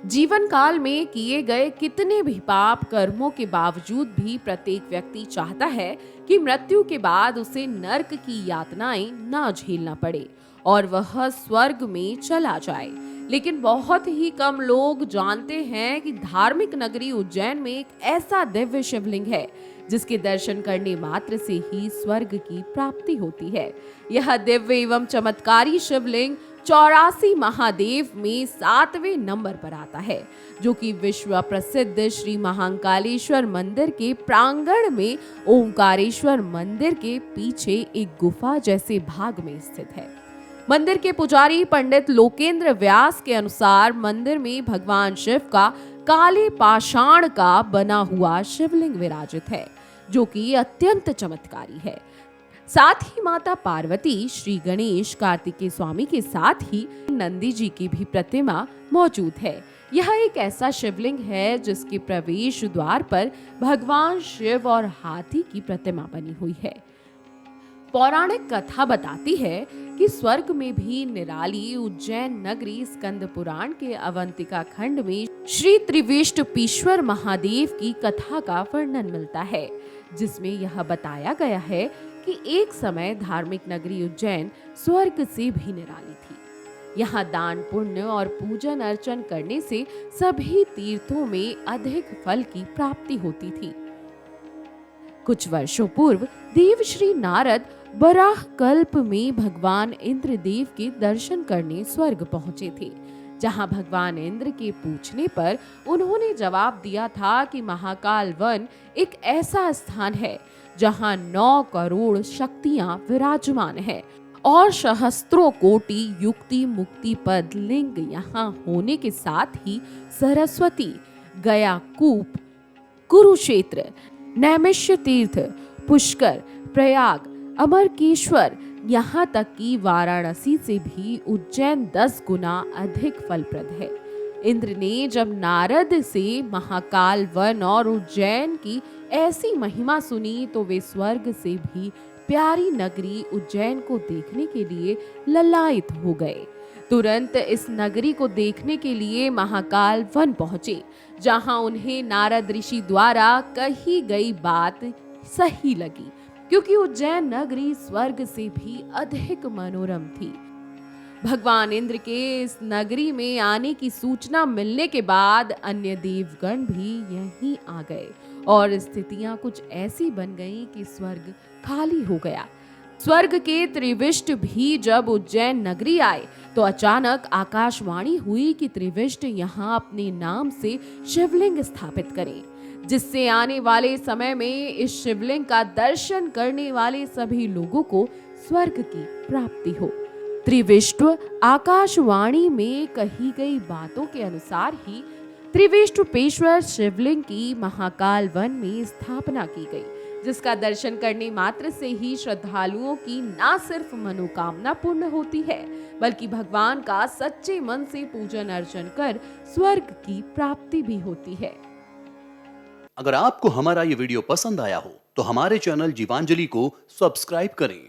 जीवन काल में किए गए कितने भी पाप कर्मों के बावजूद भी प्रत्येक व्यक्ति चाहता है कि मृत्यु के बाद उसे नर्क की यातनाएं ना झेलना पड़े और वह स्वर्ग में चला जाए। लेकिन बहुत ही कम लोग जानते हैं कि धार्मिक नगरी उज्जैन में एक ऐसा दिव्य शिवलिंग है जिसके दर्शन करने मात्र से ही स्वर्ग की प्राप्ति होती है। यह दिव्य एवं चमत्कारी शिवलिंग 84 महादेव में 7वें नंबर पर आता है, जो कि विश्व प्रसिद्ध श्री महाकालेश्वर मंदिर के प्रांगण में ओंकारेश्वर मंदिर के पीछे एक गुफा जैसे भाग में स्थित है। मंदिर के पुजारी पंडित लोकेंद्र व्यास के अनुसार मंदिर में भगवान शिव का काले पाषाण का बना हुआ शिवलिंग विराजित है, जो कि अत्यंत चमत्कारी है। साथ ही माता पार्वती, श्री गणेश, कार्तिकेय स्वामी के साथ ही नंदी जी की भी प्रतिमा मौजूद है। यह एक ऐसा शिवलिंग है जिसके प्रवेश द्वार पर भगवान शिव और हाथी की प्रतिमा बनी हुई है। पौराणिक कथा बताती है कि स्वर्ग में भी निराली उज्जैन नगरी स्कंद पुराण के अवंतिका खंड में श्री त्रिविष्टपीश्वर महादेव की कथा का वर्णन मिलता है, जिसमें यह बताया गया है कि एक समय धार्मिक नगरी उज्जैन स्वर्ग से भी निराली थी। यहाँ दान पुण्य और पूजन अर्चन करने से सभी तीर्थों में अधिक फल की प्राप्ति होती थी। कुछ वर्षों पूर्व देव श्री नारद बराह कल्प में भगवान इंद्रदेव के दर्शन करने स्वर्ग पहुंचे थे, जहां भगवान इंद्र के पूछने पर उन्होंने जवाब दिया था कि महाकाल वन एक ऐसा स्थान है जहां 9 करोड़ शक्तियां विराजमान है और सहस्त्रों कोटि युक्ति मुक्ति पद लिंग यहाँ होने के साथ ही सरस्वती, गया कूप, कुरुक्षेत्र, नैमिष्य तीर्थ, पुष्कर, प्रयाग, अमरकेश्वर, यहाँ तक कि वाराणसी से भी उज्जैन 10 गुना अधिक फलप्रद है। इंद्र ने जब नारद से महाकाल वन और उज्जैन की ऐसी महिमा सुनी तो वे स्वर्ग से भी प्यारी नगरी उज्जैन को देखने के लिए ललायित हो गए। तुरंत इस नगरी को देखने के लिए महाकाल वन पहुंचे, जहां उन्हें नारद ऋषि द्वारा कही गई बात सही लगी, क्योंकि उज्जैन नगरी स्वर्ग से भी अधिक मनोरम थी। भगवान इंद्र के इस नगरी में आने की सूचना मिलने के बाद अन्य देवगण भी यहीं आ गए और स्थितियां कुछ ऐसी बन गईं कि स्वर्ग खाली हो गया। स्वर्ग के त्रिविष्ट भी जब उज्जैन नगरी आए तो अचानक आकाशवाणी हुई कि त्रिविष्ट यहाँ अपने नाम से शिवलिंग स्थापित करें, जिससे आने वाले समय में इस शिवलिंग का दर्शन करने वाले सभी लोगों को स्वर्ग की प्राप्ति हो। त्रिविष्टु आकाशवाणी में कही गई बातों के अनुसार ही त्रिविष्टुपेश्वर शिवलिंग की महाकाल वन में स्थापना की गई, जिसका दर्शन करने मात्र से ही श्रद्धालुओं की न सिर्फ मनोकामना पूर्ण होती है, बल्कि भगवान का सच्चे मन से पूजन अर्चन कर स्वर्ग की प्राप्ति भी होती है। अगर आपको हमारा ये वीडियो पसंद आया हो तो हमारे चैनल जीवांजलि को सब्सक्राइब करें